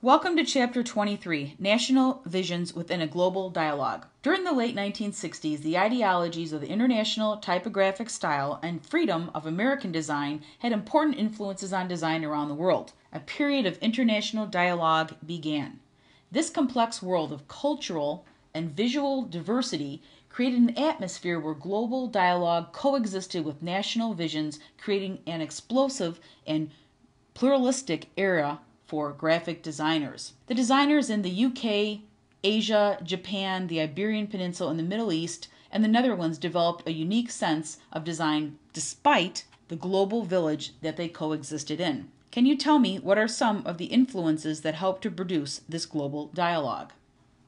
Welcome to Chapter 23, National Visions Within a Global Dialogue. During the late 1960s, the ideologies of the international typographic style and freedom of American design had important influences on design around the world. A period of international dialogue began. This complex world of cultural and visual diversity created an atmosphere where global dialogue coexisted with national visions, creating an explosive and pluralistic era for graphic designers. The designers in the UK, Asia, Japan, the Iberian Peninsula, and the Middle East, and the Netherlands developed a unique sense of design despite the global village that they coexisted in. Can you tell me what are some of the influences that helped to produce this global dialogue?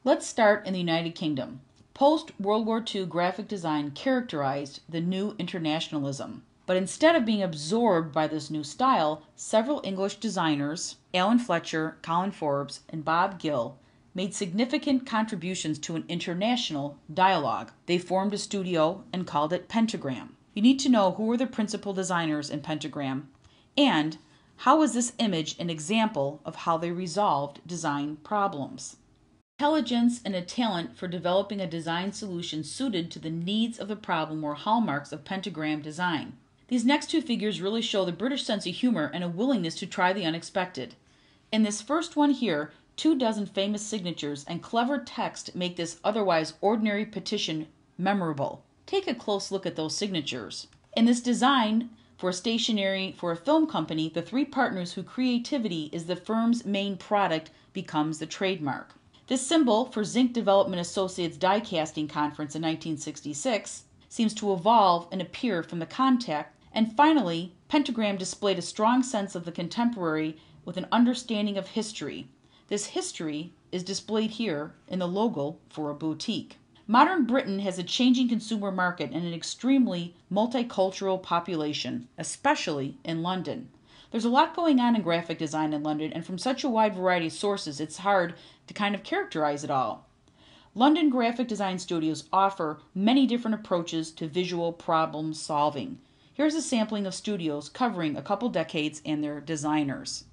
Let's start in the United Kingdom. Post-World War II graphic design characterized the new internationalism. But instead of being absorbed by this new style, several English designers, Alan Fletcher, Colin Forbes, and Bob Gill, made significant contributions to an international dialogue. They formed a studio and called it Pentagram. You need to know who were the principal designers in Pentagram, and how is this image an example of how they resolved design problems. Intelligence and a talent for developing a design solution suited to the needs of the problem were hallmarks of Pentagram design. These next two figures really show the British sense of humor and a willingness to try the unexpected. In this first one here, 24 famous signatures and clever text make this otherwise ordinary petition memorable. Take a close look at those signatures. In this design for stationery for a film company, the three partners whose creativity is the firm's main product becomes the trademark. This symbol for Zinc Development Associates Die Casting Conference in 1966 seems to evolve and appear from the contact. And finally, Pentagram displayed a strong sense of the contemporary with an understanding of history. This history is displayed here in the logo for a boutique. Modern Britain has a changing consumer market and an extremely multicultural population, especially in London. There's a lot going on in graphic design in London, and from such a wide variety of sources, it's hard to kind of characterize it all. London graphic design studios offer many different approaches to visual problem solving. Here's a sampling of studios covering a couple decades and their designers.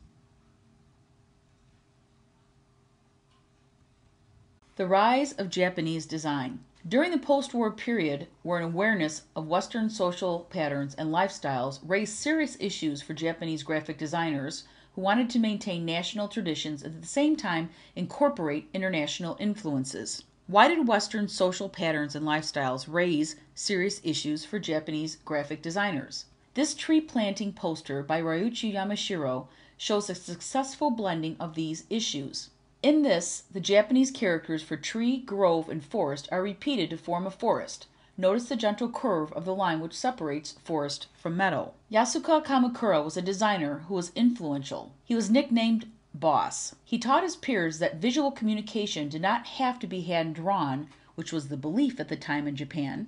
The rise of Japanese design. During the post-war period, where an awareness of Western social patterns and lifestyles raised serious issues for Japanese graphic designers who wanted to maintain national traditions and at the same time incorporate international influences. Why did Western social patterns and lifestyles raise serious issues for Japanese graphic designers? This tree planting poster by Ryuichi Yamashiro shows a successful blending of these issues. In this, the Japanese characters for tree, grove, and forest are repeated to form a forest. Notice the gentle curve of the line which separates forest from meadow. Yasuka Kamakura was a designer who was influential. He was nicknamed Boss. He taught his peers that visual communication did not have to be hand-drawn, which was the belief at the time in Japan,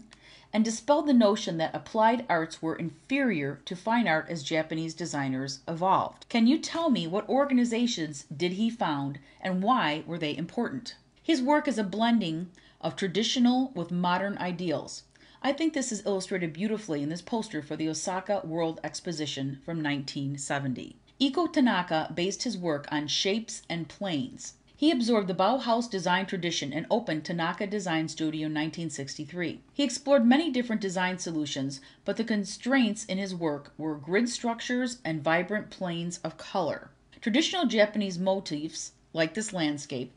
and dispelled the notion that applied arts were inferior to fine art as Japanese designers evolved. Can you tell me what organizations did he found and why were they important? His work is a blending of traditional with modern ideals. I think this is illustrated beautifully in this poster for the Osaka World Exposition from 1970. Iko Tanaka based his work on shapes and planes. He absorbed the Bauhaus design tradition and opened Tanaka Design Studio in 1963. He explored many different design solutions, but the constraints in his work were grid structures and vibrant planes of color. Traditional Japanese motifs, like this landscape,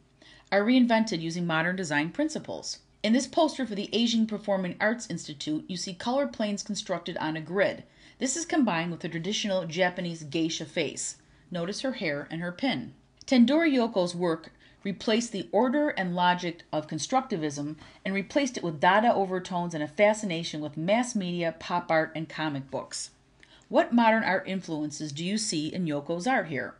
are reinvented using modern design principles. In this poster for the Asian Performing Arts Institute, you see color planes constructed on a grid. This is combined with the traditional Japanese geisha face. Notice her hair and her pin. Tendori Yoko's work replaced the order and logic of constructivism and replaced it with Dada overtones and a fascination with mass media, pop art, and comic books. What modern art influences do you see in Yoko's art here?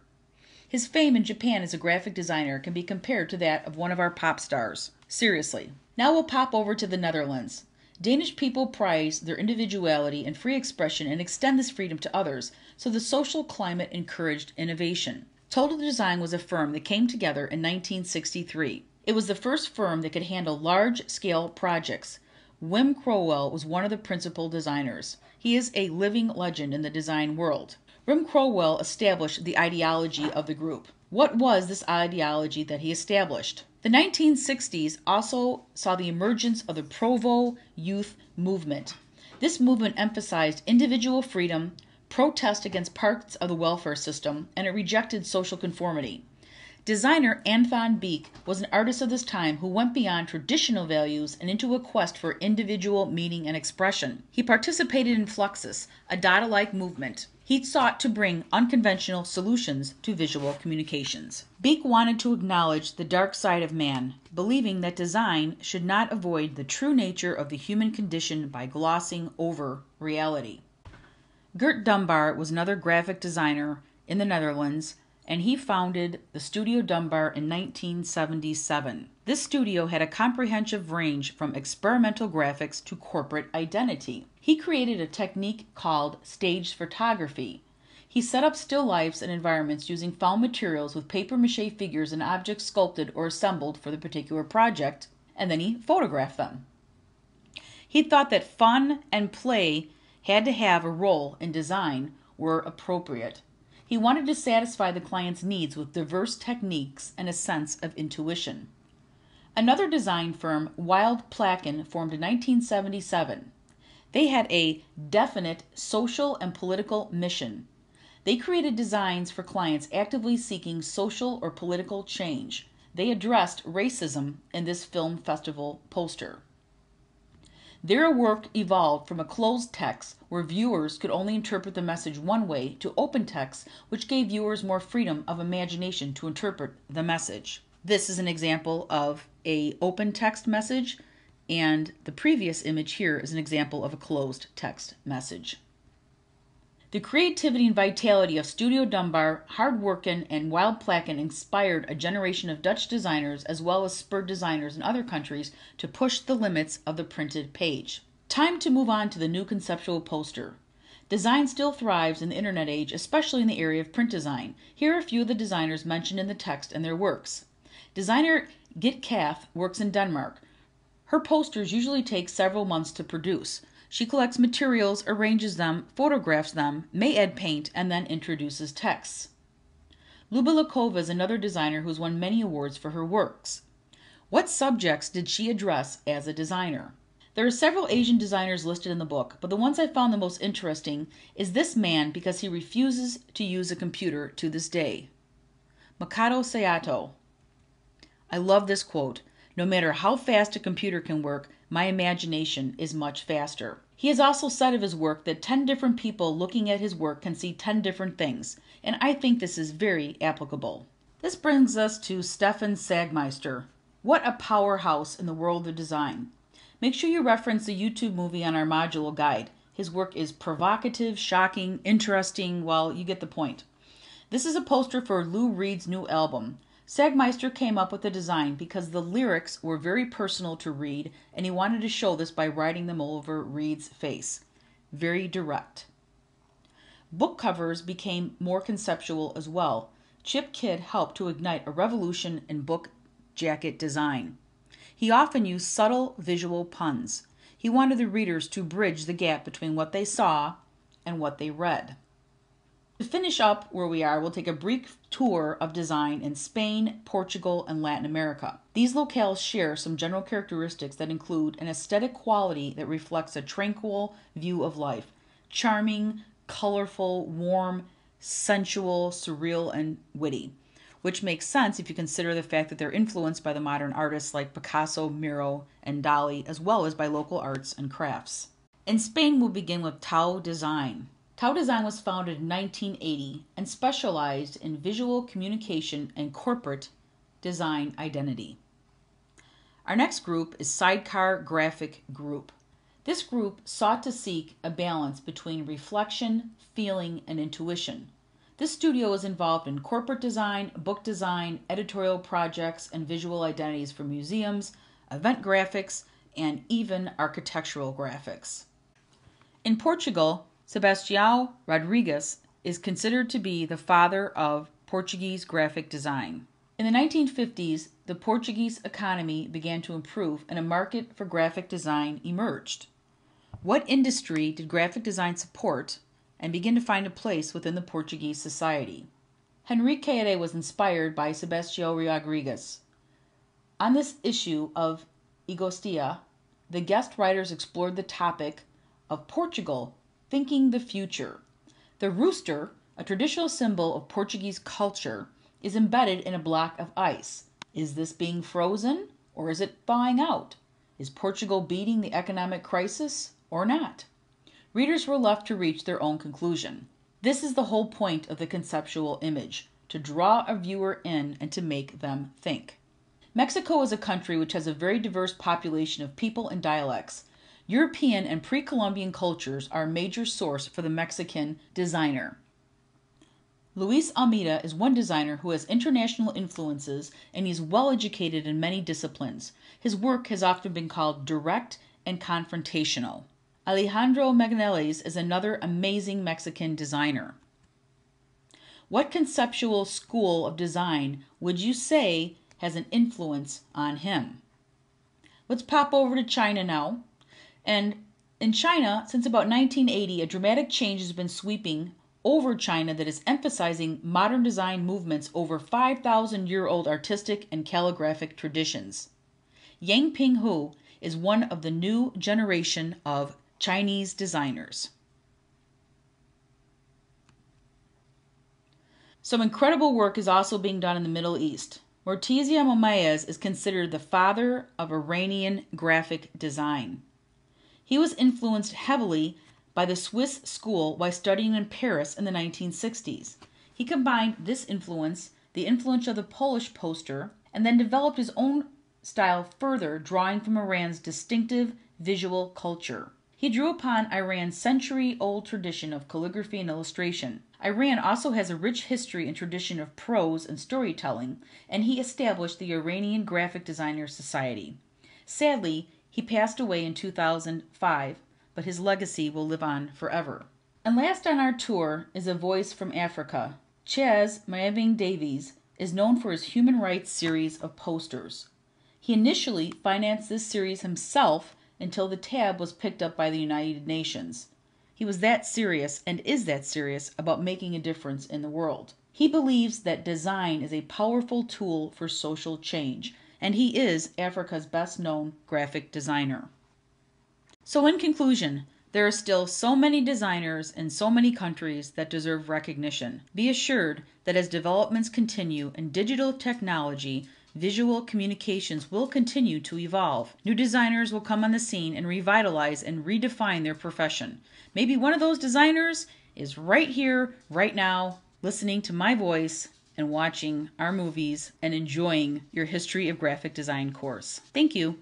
His fame in Japan as a graphic designer can be compared to that of one of our pop stars. Seriously. Now we'll pop over to the Netherlands. Danish people prize their individuality and free expression and extend this freedom to others, so the social climate encouraged innovation. Total Design was a firm that came together in 1963. It was the first firm that could handle large-scale projects. Wim Crowell was one of the principal designers. He is a living legend in the design world. Rem Crowell established the ideology of the group. What was this ideology that he established? The 1960s also saw the emergence of the Provo youth movement. This movement emphasized individual freedom, protest against parts of the welfare system, and it rejected social conformity. Designer Anton Beek was an artist of this time who went beyond traditional values and into a quest for individual meaning and expression. He participated in Fluxus, a Dada-like movement. He sought to bring unconventional solutions to visual communications. Beek wanted to acknowledge the dark side of man, believing that design should not avoid the true nature of the human condition by glossing over reality. Gert Dunbar was another graphic designer in the Netherlands, and he founded the Studio Dunbar in 1977. This studio had a comprehensive range from experimental graphics to corporate identity. He created a technique called staged photography. He set up still lifes and environments using found materials with papier-mâché figures and objects sculpted or assembled for the particular project, and then he photographed them. He thought that fun and play had to have a role in design were appropriate. He wanted to satisfy the client's needs with diverse techniques and a sense of intuition. Another design firm, Wild Placken, formed in 1977. They had a definite social and political mission. They created designs for clients actively seeking social or political change. They addressed racism in this film festival poster. Their work evolved from a closed text where viewers could only interpret the message one way to open text, which gave viewers more freedom of imagination to interpret the message. This is an example of an open text message, and the previous image here is an example of a closed text message. The creativity and vitality of Studio Dunbar, hard working, and Wild Placken inspired a generation of Dutch designers as well as spurred designers in other countries to push the limits of the printed page. Time to move on to the new conceptual poster. Design still thrives in the internet age, especially in the area of print design. Here are a few of the designers mentioned in the text and their works. Designer Git Kath works in Denmark. Her posters usually take several months to produce. She collects materials, arranges them, photographs them, may add paint, and then introduces texts. Luba Lakova is another designer who's won many awards for her works. What subjects did she address as a designer? There are several Asian designers listed in the book, but the ones I found the most interesting is this man because he refuses to use a computer to this day. Makoto Sayato. I love this quote. No matter how fast a computer can work, my imagination is much faster. He has also said of his work that 10 different people looking at his work can see 10 different things, and I think this is very applicable. This brings us to Stefan Sagmeister. What a powerhouse in the world of design. Make sure you reference the YouTube movie on our module guide. His work is provocative, shocking, interesting, well, you get the point. This is a poster for Lou Reed's new album. Sagmeister came up with the design because the lyrics were very personal to Reed, and he wanted to show this by writing them over Reed's face. Very direct. Book covers became more conceptual as well. Chip Kidd helped to ignite a revolution in book jacket design. He often used subtle visual puns. He wanted the readers to bridge the gap between what they saw and what they read. To finish up where we are, we'll take a brief tour of design in Spain, Portugal, and Latin America. These locales share some general characteristics that include an aesthetic quality that reflects a tranquil view of life. Charming, colorful, warm, sensual, surreal, and witty. Which makes sense if you consider the fact that they're influenced by the modern artists like Picasso, Miro, and Dali, as well as by local arts and crafts. In Spain, we'll begin with Tau Design. Tau Design was founded in 1980 and specialized in visual communication and corporate design identity. Our next group is Sidecar Graphic Group. This group sought to seek a balance between reflection, feeling, and intuition. This studio is involved in corporate design, book design, editorial projects, and visual identities for museums, event graphics, and even architectural graphics. In Portugal, Sebastião Rodrigues is considered to be the father of Portuguese graphic design. In the 1950s, the Portuguese economy began to improve and a market for graphic design emerged. What industry did graphic design support, and begin to find a place within the Portuguese society. Henrique was inspired by Sebastião Rodrigues. On this issue of Igostia, the guest writers explored the topic of Portugal thinking the future. The rooster, a traditional symbol of Portuguese culture, is embedded in a block of ice. Is this being frozen or is it thawing out? Is Portugal beating the economic crisis or not? Readers were left to reach their own conclusion. This is the whole point of the conceptual image, to draw a viewer in and to make them think. Mexico is a country which has a very diverse population of people and dialects. European and pre-Columbian cultures are a major source for the Mexican designer. Luis Almeida is one designer who has international influences, and he is well educated in many disciplines. His work has often been called direct and confrontational. Alejandro Meggs is another amazing Mexican designer. What conceptual school of design would you say has an influence on him? Let's pop over to China now. And in China, since about 1980, a dramatic change has been sweeping over China that is emphasizing modern design movements over 5,000-year-old artistic and calligraphic traditions. Yang Pinghu is one of the new generation of Chinese designers. Some incredible work is also being done in the Middle East. Morteza Momayes is considered the father of Iranian graphic design. He was influenced heavily by the Swiss school while studying in Paris in the 1960s. He combined this influence, the influence of the Polish poster, and then developed his own style further, drawing from Iran's distinctive visual culture. He drew upon Iran's century-old tradition of calligraphy and illustration. Iran also has a rich history and tradition of prose and storytelling, and he established the Iranian Graphic Designers Society. Sadly, he passed away in 2005, but his legacy will live on forever. And last on our tour is a voice from Africa. Chaz Mayaving Davies is known for his human rights series of posters. He initially financed this series himself until the tab was picked up by the United Nations. He was that serious and is that serious about making a difference in the world. He believes that design is a powerful tool for social change, and he is Africa's best-known graphic designer. So in conclusion, there are still so many designers in so many countries that deserve recognition. Be assured that as developments continue in digital technology, visual communications will continue to evolve. New designers will come on the scene and revitalize and redefine their profession. Maybe one of those designers is right here, right now, listening to my voice and watching our movies and enjoying your History of Graphic Design course. Thank you.